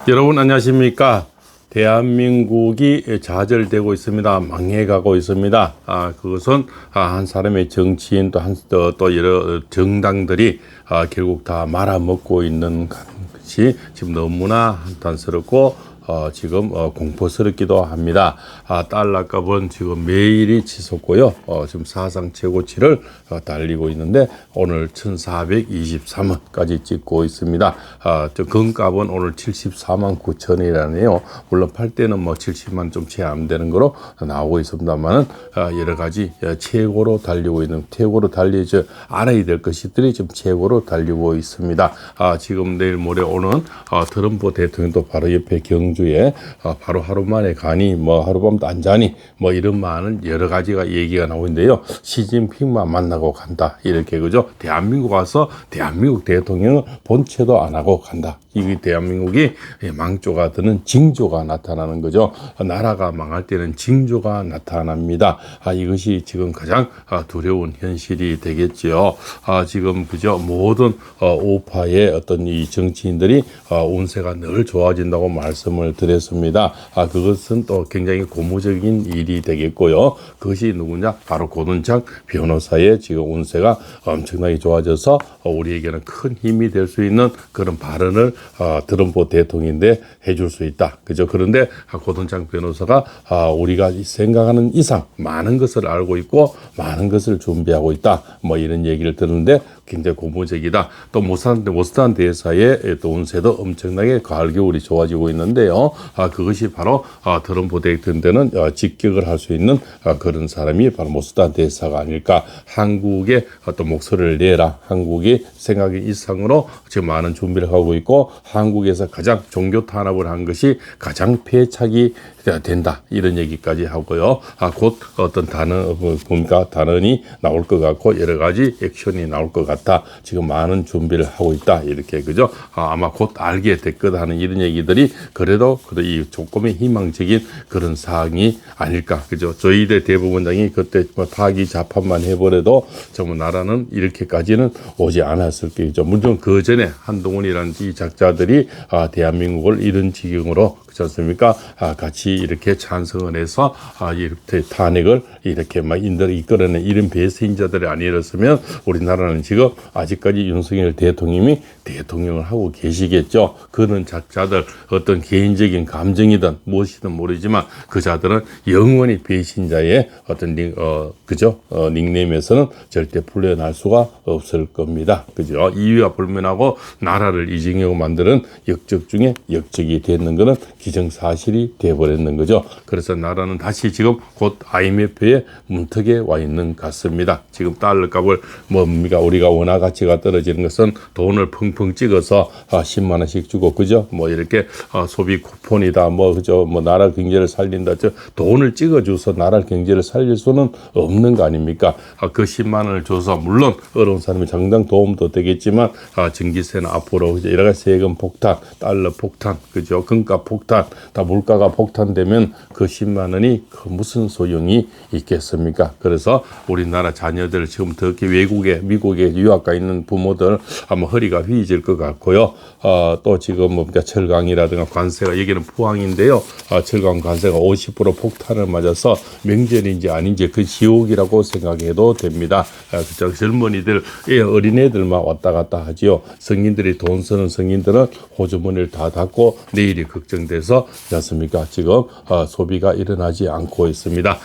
여러분 안녕하십니까? 대한민국이 좌절되고 있습니다. 망해가고 있습니다. 그것은 한 사람의 정치인 또 여러 정당들이 결국 다 말아먹고 있는 것이 지금 너무나 한탄스럽고 지금 공포스럽기도 합니다. 달러 값은 지금 매일이 치솟고요. 지금 사상 최고치를 달리고 있는데 오늘 1423원까지 찍고 있습니다. 금값은 오늘 74만 9천이라네요. 물론 팔 때는 뭐 70만 좀 채 안 되는 거로 나오고 있습니다만은 여러 가지 최고로 달리고 있는 최고로 달리지 알아야 될 것들이 지금 최고로 달리고 있습니다. 지금 내일 모레 오는 트럼프 대통령도 바로 옆에 경주에 바로 하루 만에 가니 뭐 하룻밤도 안 자니 뭐 이런 많은 여러 가지가 얘기가 나오고 있는데요. 시진핑만 만나고 간다 이렇게 그죠? 대한민국 와서 대한민국 대통령은 본체도 안 하고 간다. 이 대한민국이 망조가 드는 징조가 나타나는 거죠. 나라가 망할 때는 징조가 나타납니다. 이것이 지금 가장 두려운 현실이 되겠지요. 지금 그죠? 모든 우파의 어떤 이 정치인들이 운세가 늘 좋아진다고 말씀을 드렸습니다. 그것은 또 굉장히 고무적인 일이 되겠고요. 그것이 누구냐? 바로 고든창 변호사의 지금 운세가 엄청나게 좋아져서 우리에게는 큰 힘이 될 수 있는 그런 발언을 트럼프 대통령인데 해줄 수 있다. 그죠? 그런데 고든창 변호사가 우리가 생각하는 이상 많은 것을 알고 있고 많은 것을 준비하고 있다. 뭐 이런 얘기를 들었는데 굉장히 고무적이다. 또 모스탄 대사의 또 운세도 엄청나게 가을 겨울이 좋아지고 있는데요. 그것이 바로 트럼프 대통령은 직격을 할 수 있는 그런 사람이 바로 모스탄 대사가 아닐까. 한국의 어떤 목소리를 내라. 한국이 생각의 이상으로 지금 많은 준비를 하고 있고 한국에서 가장 종교 탄압을 한 것이 가장 패착이 된다. 이런 얘기까지 하고요. 곧 어떤 단언이 나올 것 같고 여러 가지 액션이 나올 것 같다. 지금 많은 준비를 하고 있다. 이렇게 그죠? 아마 곧 알게 될 거다 하는 이런 얘기들이 그래도 이 조금의 희망적인 그런 사항이 아닐까. 그죠? 저희들 대법원장이 그때 파기 자판만 해버려도 정말 나라는 이렇게까지는 오지 않았을 거죠. 물론 그 전에 한동훈이라는 이 작자들이 대한민국을 이런 지경으로 그렇지 않습니까? 같이 이렇게 찬성을 해서 이렇게 탄핵을 이렇게 막 이끌어낸 이런 배신자들이 아니었으면 우리나라는 지금 아직까지 윤석열 대통령이 대통령을 하고 계시겠죠. 그런 작자들 어떤 개인적인 감정이든 무엇이든 모르지만 그 자들은 영원히 배신자의 어떤 그죠? 닉네임에서는 절대 풀려날 수가 없을 겁니다. 그죠? 이유가 불문하고 나라를 이징하고 만드는 역적 중에 역적이 되는 것은 기정사실이 되어버렸는 거죠. 그래서 나라는 다시 지금 곧 IMF의 문턱에 와 있는 것 같습니다. 지금 달러 값을 뭡니까? 우리가 원화 가치가 떨어지는 것은 돈을 펑펑 찍어서 10만 원씩 주고 그죠? 뭐 이렇게 소비 쿠폰이다 뭐 그죠? 뭐 나라 경제를 살린다. 돈을 찍어줘서 나라 경제를 살릴 수는 없는 거 아닙니까? 그 10만 원을 줘서 물론 어려운 사람이 당장 도움도 되겠지만 전기세는 앞으로 그죠? 여러 가지 세금 폭탄, 달러 폭탄, 그죠? 금값 폭탄, 다 물가가 폭탄되면 그 10만 원이 무슨 소용이 있겠습니까? 그래서 우리나라 자녀들 지금 특히 외국에 미국에 유학 가 있는 부모들 아마 허리가 휘질 것 같고요. 또 지금 뭡니까 철강이라든가 관세가 여기는 포항인데요. 철강 관세가 50% 폭탄을 맞아서 명절인지 아닌지 그 지옥이라고 생각해도 됩니다. 그죠? 젊은이들 어린애들만 왔다 갔다 하지요. 성인들이 돈 쓰는 성인들은 호주머니를 다 닫고 내일이 걱정돼서 않습니까? 지금 소비가 일어나지 않고 있습니다.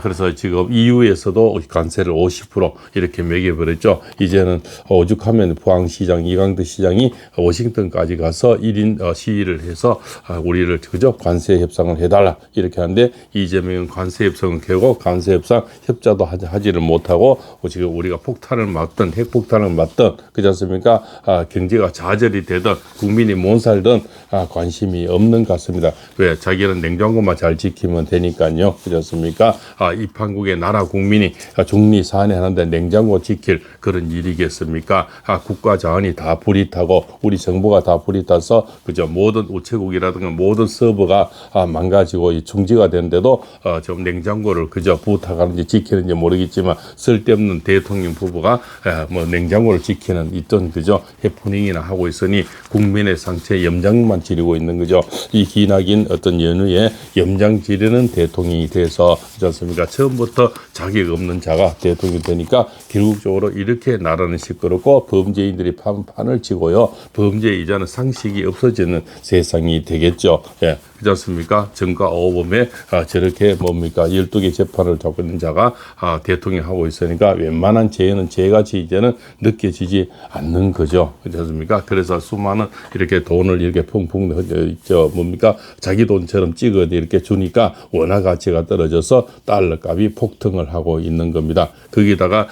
그래서 지금 EU에서도 관세를 50% 이렇게 매겨버렸죠. 이제는 오죽하면 포항시장 이강덕 시장이 워싱턴까지 가서 1인 시위를 해서 우리를 그저 관세 협상을 해달라 이렇게 하는데 이재명은 관세 협상은 결국 관세 협상 협자도 하지를 못하고 지금 우리가 폭탄을 맞든 핵폭탄을 맞든 그렇지 않습니까? 경제가 좌절이 되든 국민이 못 살든 관심이 없는 것 맞습니다. 왜? 자기는 냉장고만 잘 지키면 되니까요. 그렇습니까? 이 판국의 나라 국민이 중리 산해하는데 냉장고 지킬 그런 일이겠습니까? 국가 자원이 다 불이 타고 우리 정부가 다 불이 타서 그저 모든 우체국이라든가 모든 서버가 망가지고 중지가 되는데도 좀 냉장고를 그저 부탁하는지 지키는지 모르겠지만 쓸데없는 대통령 부부가 뭐 냉장고를 지키는 있던 그저 해프닝이나 하고 있으니 국민의 상처에 염장만 지르고 있는 거죠. 이 기나긴 어떤 연휴에 염장 지르는 대통령이 돼서 그렇지 않습니까? 처음부터 자격 없는 자가 대통령이 되니까 결국적으로 이렇게 나라는 시끄럽고 범죄인들이 판을 치고요. 범죄 이자는 상식이 없어지는 세상이 되겠죠. 예. 그렇지 않습니까? 정가 어범에 저렇게 뭡니까 12개 재판을 잡고 있는 자가 대통령 하고 있으니까 웬만한 죄는 죄같이 이제는 느껴지지 않는 거죠. 그렇지 않습니까? 그래서 수많은 이렇게 돈을 이렇게 펑펑 뭡니까 자기 돈처럼 찍어 이렇게 주니까 원화 가치가 떨어져서 달러 값이 폭등을 하고 있는 겁니다. 거기다가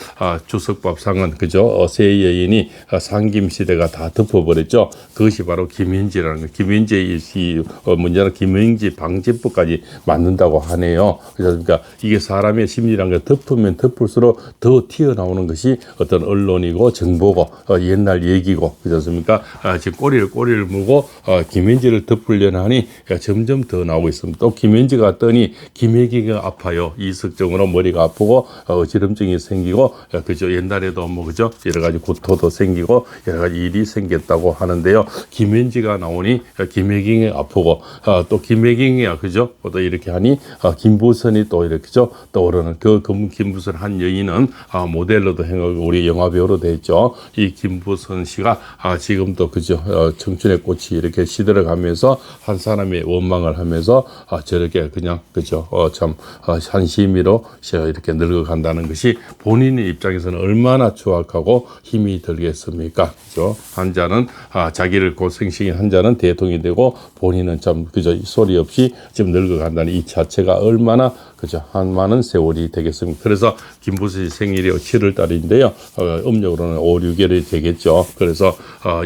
주석밥상은 그죠? 새 여인이 상김 시대가 다 덮어버렸죠. 그것이 바로 김현지라는 거예요. 김현지의 이 문제는 김현지 방지법까지 만든다고 하네요. 그러니까 이게 사람의 심리라는 게 덮으면 덮을수록 더 튀어나오는 것이 어떤 언론이고 정보고 옛날 얘기고 그렇지 않습니까? 지금 꼬리를 물고 김현지를 덮으려는 하니 점점 더 나오고 있습니다. 또 김현지가 왔더니 김혜기가 아파요. 이석증으로 머리가 아프고 어지럼증이 생기고 그죠? 옛날에도 뭐 그죠? 여러 가지 구토도 생기고 여러 가지 일이 생겼다고 하는데요. 김현지가 나오니 김혜경이 아프고 또 김혜경이야 그죠? 또 이렇게 하니 김부선이 또 이렇게죠 떠오르는 그 김부선 한 여인은 모델로도 행하고 우리 영화 배우로 됐죠. 이 김부선 씨가 지금도 그죠? 청춘의 꽃이 이렇게 시들어가면서 한 사람의 원망을 하면서 저렇게 그냥 그죠? 참 한심이로 이렇게 늙어간다는 것이 본인의 입장에서는 얼마나 추악하고 힘이 들겠습니까? 그죠? 한 자는 자기를 고생시킨 한 자는 대통령이 되고 본인은 참 그저 소리 없이 지금 늙어간다는 이 자체가 얼마나 그죠 한 많은 세월이 되겠습니다. 그래서 김부선이 생일이 7월 달인데요. 음력으로는 5, 6월이 되겠죠. 그래서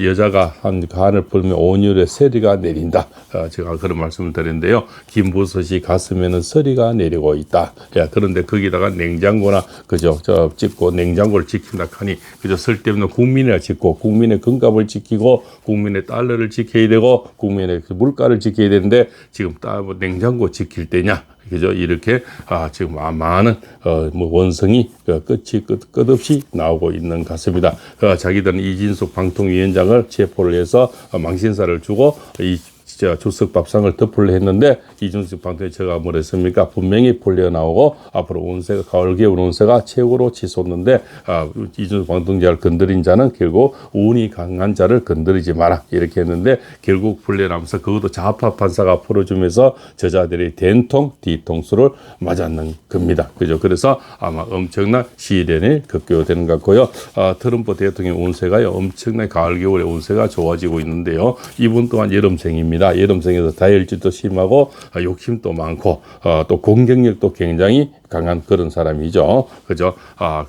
여자가 한 간을 풀면 온율에 서리가 내린다. 제가 그런 말씀을 드렸는데요. 김부선이 가슴에는 서리가 내리고 있다. 그런데 거기다가 냉장고나 그죠 찍고 냉장고를 지킨다 하니 그저 쓸데없는 국민을 짓고 국민의 금값을 지키고 국민의 달러를 지켜야 되고 국민의 물가를 지켜야 되는데 지금 냉장고 지킬 때냐? 그죠? 이렇게 지금 많은 뭐 원성이 끝없이 나오고 있는 것 같습니다. 자기들은 이진숙 방통위원장을 체포를 해서 망신사를 주고 이 주석밥상을 덮으려 했는데 이준석 방통위 제가 뭐랬습니까? 분명히 풀려 나오고 앞으로 운세가 가을 겨울 운세가 최고로 치솟는데 이준석 방통위를 건드린 자는 결국 운이 강한 자를 건드리지 마라 이렇게 했는데 결국 풀려나면서 그것도 좌파 판사가 풀어주면서 저자들이 된통 뒤통수를 맞았는 겁니다. 그죠? 그래서 아마 엄청난 시련이 겪게 되는 것 같고요. 트럼프 대통령 운세가요 엄청나게 가을 겨울의 운세가 좋아지고 있는데요. 이분 또한 여름생입니다. 여름생에서 다혈질도 심하고 욕심도 많고 또 공격력도 굉장히 강한 그런 사람이죠. 그죠?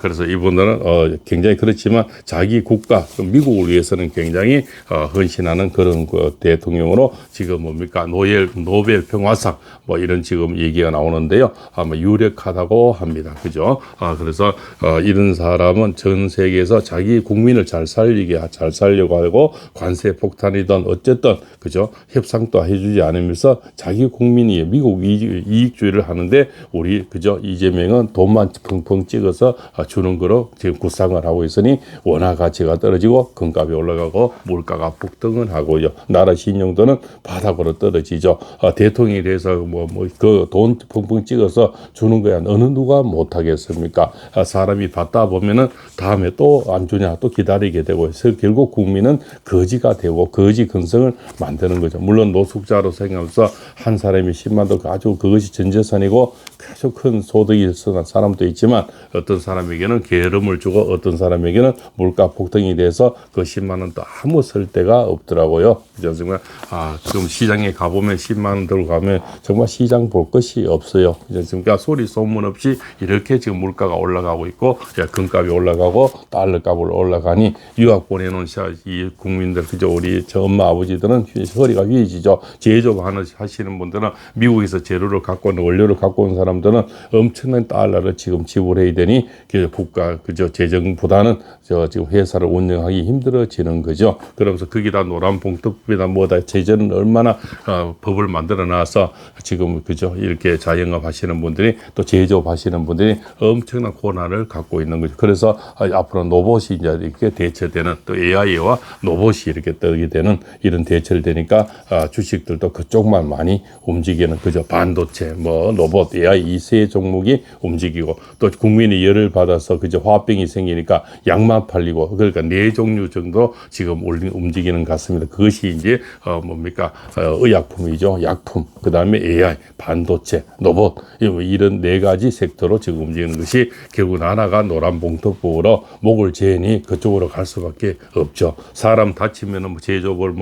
그래서 이분들은 굉장히 그렇지만 자기 국가, 미국을 위해서는 굉장히 헌신하는 그런 대통령으로 지금 뭡니까? 노벨 평화상 뭐 이런 지금 얘기가 나오는데요. 아마 유력하다고 합니다. 그죠? 그래서 이런 사람은 전 세계에서 자기 국민을 잘 살려고 하고 관세 폭탄이든 어쨌든 그죠? 협상도 해주지 않으면서 자기 국민이 미국 이익주의를 하는데 우리 그죠? 이재명은 돈만 펑펑 찍어서 주는 거로 지금 구상을 하고 있으니 원화 가치가 떨어지고 금값이 올라가고 물가가 폭등을 하고요. 나라 신용도는 바닥으로 떨어지죠. 대통령에 대해서 그 돈 펑펑 찍어서 주는 거야 어느 누가 못하겠습니까? 사람이 받다 보면은 다음에 또 안 주냐 또 기다리게 되고 해서 결국 국민은 거지가 되고 거지 근성을 만드는 거죠. 물론 노숙자로 생각해서 한 사람이 10만도 아주 그것이 전 재산이고 아주 큰 소득이 있는 사람도 있지만 어떤 사람에게는 게으름을 주고 어떤 사람에게는 물가 폭등이 돼서 그 10만 원도 아무 쓸데가 없더라고요. 정말 지금 시장에 가보면 10만 원 들고 가면 정말 시장 볼 것이 없어요. 그러니까 소리 소문 없이 이렇게 지금 물가가 올라가고 있고 금값이 올라가고 달러 값을 올라가니 유학 보내놓은 이 국민들 그저 우리 저 엄마 아버지들은 허리가 불리해지죠. 제조업 하시는 분들은 미국에서 재료를 갖고 온 원료를 갖고 온 사람들은 엄청난 달러를 지금 지불해야 되니 국가 그저 재정보다는 지금 회사를 운영하기 힘들어지는 거죠. 그러면서 거기다 노란봉투법이다 뭐다 제재는 얼마나 법을 만들어 놔서 지금 그저 이렇게 자영업 하시는 분들이 또 제조업 하시는 분들이 엄청난 고난을 갖고 있는 거죠. 그래서 앞으로 로봇이 이제 이렇게 대체되는 또 AI와 로봇이 이렇게 뜨게 되는 이런 대체를 되니까 주식들도 그쪽만 많이 움직이는 그저 반도체 뭐 로봇 AI 이 세 종목이 움직이고 또 국민이 열을 받아서 그저 화병이 생기니까 약만 팔리고 그러니까 네 종류 정도 지금 움직이는 것 같습니다. 그것이 이제 뭡니까 의약품이죠. 약품 그다음에 AI 반도체 로봇 이런 네 가지 섹터로 지금 움직이는 것이 결국 나라가 노란봉투법으로 목을 재니 그쪽으로 갈 수밖에 없죠. 사람 다치면은 뭐 제조업을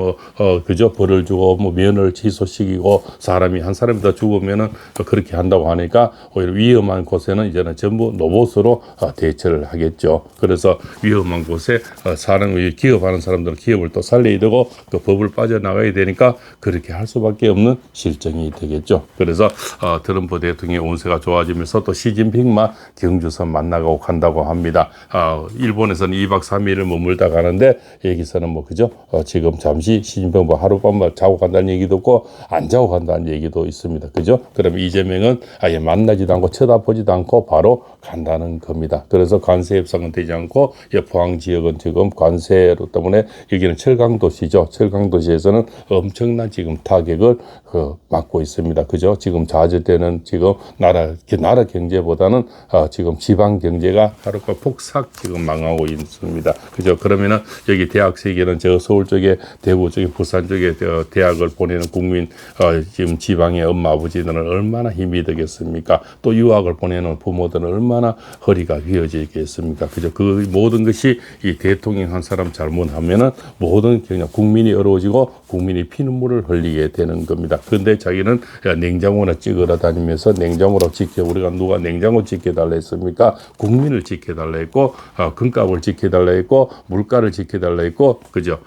그저 벌을 주고 뭐 면을 취소시키고 사람이 한 사람이 더 죽으면은 그렇게 한다고 하니까 오히려 위험한 곳에는 이제는 전부 로봇으로 대처를 하겠죠. 그래서 위험한 곳에 사람이 기업하는 사람들은 기업을 또 살려야 되고 그 법을 빠져나가야 되니까 그렇게 할 수밖에 없는 실정이 되겠죠. 그래서 트럼프 대통령의 운세가 좋아지면서 또 시진핑만 경주선 만나고 간다고 합니다. 일본에서는 2박 3일을 머물다 가는데 여기서는 뭐 그죠? 지금 잠시 시진핑 뭐 하룻밤만 자고 간다는 얘기도 있고 안 자고 간다는 얘기도 있습니다. 그죠? 그럼 이재명은 아예 만나지도 않고 쳐다보지도 않고 바로 간다는 겁니다. 그래서 관세 협상은 되지 않고 포항 지역은 지금 관세 때문에 여기는 철강도시죠. 철강도시에서는 엄청난 지금 타격을 맞고 있습니다. 그죠? 지금 좌절되는 지금 나라 경제보다는 지금 지방 경제가 하루가 폭삭 지금 망하고 있습니다. 그죠? 그러면은 여기 대학 세계는 저 서울 쪽에 대구 쪽에 부산 쪽에 대학을 보내는 국민 지금 지방의 엄마 아버지들은 얼마나 힘이 되겠습니까? 또 유학을 보내는 부모들은 얼마나 허리가 휘어지겠습니까? 그죠? 그 모든 것이 이 대통령 한 사람 잘못하면은 모든 그냥 국민이 어려워지고 국민이 피눈물을 흘리게 되는 겁니다. 그런데 자기는 냉장고나 찍으러 다니면서 냉장고로 우리가 누가 냉장고 지켜달라 했습니까? 국민을 지켜달라 했고 금값을 지켜달라 했고 물가를 지켜달라 했고 그죠?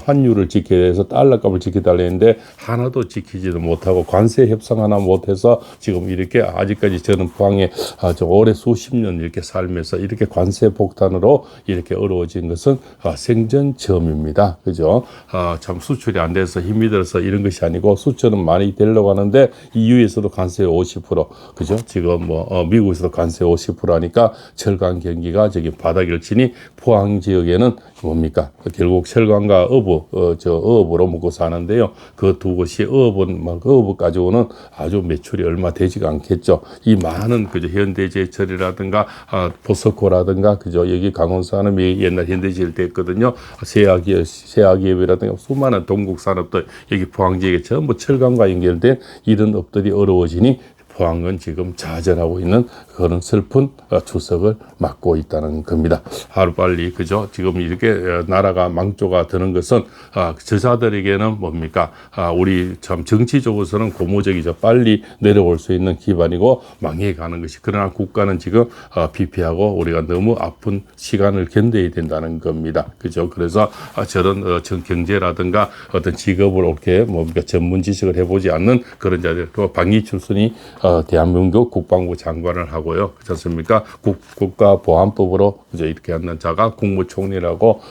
환율을 지켜야 해서 달러값을 지켜달라 했는데 하나도 지키지도 못하고 관세 협상 하나 못해서 지금 이렇게 아직까지 저는 포항에 오래 수십 년 이렇게 살면서 이렇게 관세 폭탄으로 이렇게 어려워진 것은 생전 처음입니다. 그죠? 참 수출이 안 돼서 힘이 들어서 이런 것이 아니고 수출은 많이 되려고 하는데 EU에서도 관세 50% 그죠? 지금 미국에서도 관세 50% 하니까 철강 경기가 저기 바닥을 치니 포항 지역에는 뭡니까? 결국 철강과 어업으로 먹고 사는데요. 그 두 곳이 어업 가지고는 아주 매출이 얼마 되지가 않겠죠. 이 많은 그저 현대제철이라든가 포스코라든가 그죠? 여기 강원산업이 옛날 현대제철 됐거든요. 세아기업이라든가 수많은 동국 산업들 여기 포항 지역에 전부 철강과 연결된 이런 업들이 어려워지니 포항은 지금 좌절하고 있는 그런 슬픈 추석을 맞고 있다는 겁니다. 하루빨리 그죠? 지금 이렇게 나라가 망조가 드는 것은 저자들에게는 뭡니까? 우리 참 정치적으로서는 고무적이죠. 빨리 내려올 수 있는 기반이고 망해가는 것이 그러나 국가는 지금 피폐하고 우리가 너무 아픈 시간을 견뎌야 된다는 겁니다. 그죠? 그래서 저런 경제라든가 어떤 직업을 이렇게 뭡니까? 전문 지식을 해보지 않는 그런 자들 또 방위 출신이 대한민국 국방부 장관을 하고요. 그렇지 않습니까? 국가보안법으로 이제 이렇게 하는 자가 국무총리라고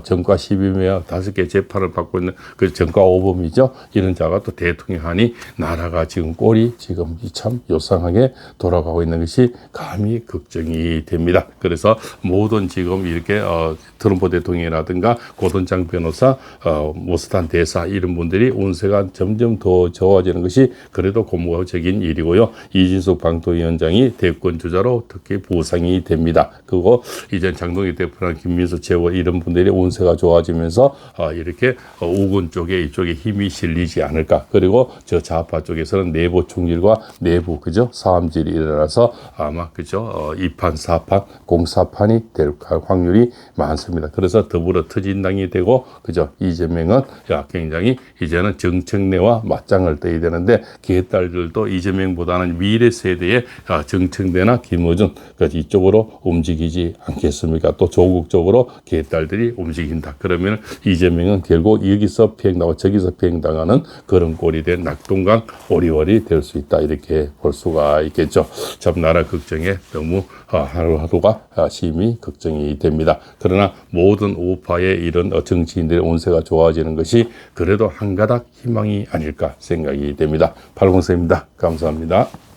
전과 12명 5개 재판을 받고 있는 그 전과 5범이죠. 이런 자가 또 대통령 하니 나라가 지금 꼴이 지금 참 요상하게 돌아가고 있는 것이 감히 걱정이 됩니다. 그래서 모든 지금 이렇게 트럼프 대통령이라든가 고든장 변호사, 모스탄 대사 이런 분들이 운세가 점점 더 좋아지는 것이 그래도 고무적인 일이고요. 이진숙 방통위원장이 대권 주자로 특히 부상이 됩니다. 그리고 이전 장동희 대표나 김민수 최고 이런 분들이 운세가 좋아지면서 이렇게 우군 쪽에 이쪽에 힘이 실리지 않을까. 그리고 저 좌파 쪽에서는 내부 총질과 내부 그죠 사함질이 일어나서 아마 그죠 2판 4판 공사판이 될 확률이 많습니다. 그래서 더불어 터진당이 되고 그죠 이재명은 굉장히 이제는 정청래와 맞짱을 떠야 되는데 개딸들도 이재명보다 나가는 미래 세대의 정청래나 김어준 이쪽으로 움직이지 않겠습니까? 또 조국 쪽으로 개딸들이 움직인다. 그러면 이재명은 결국 여기서 피행당하고 저기서 피행당하는 그런 꼴이 된 낙동강 오리월이 될 수 있다. 이렇게 볼 수가 있겠죠. 참 나라 걱정에 너무 하루하루가 심히 걱정이 됩니다. 그러나 모든 우파의 이런 정치인들의 운세가 좋아지는 것이 그래도 한 가닥 희망이 아닐까 생각이 됩니다. 팔공서입니다. 감사합니다.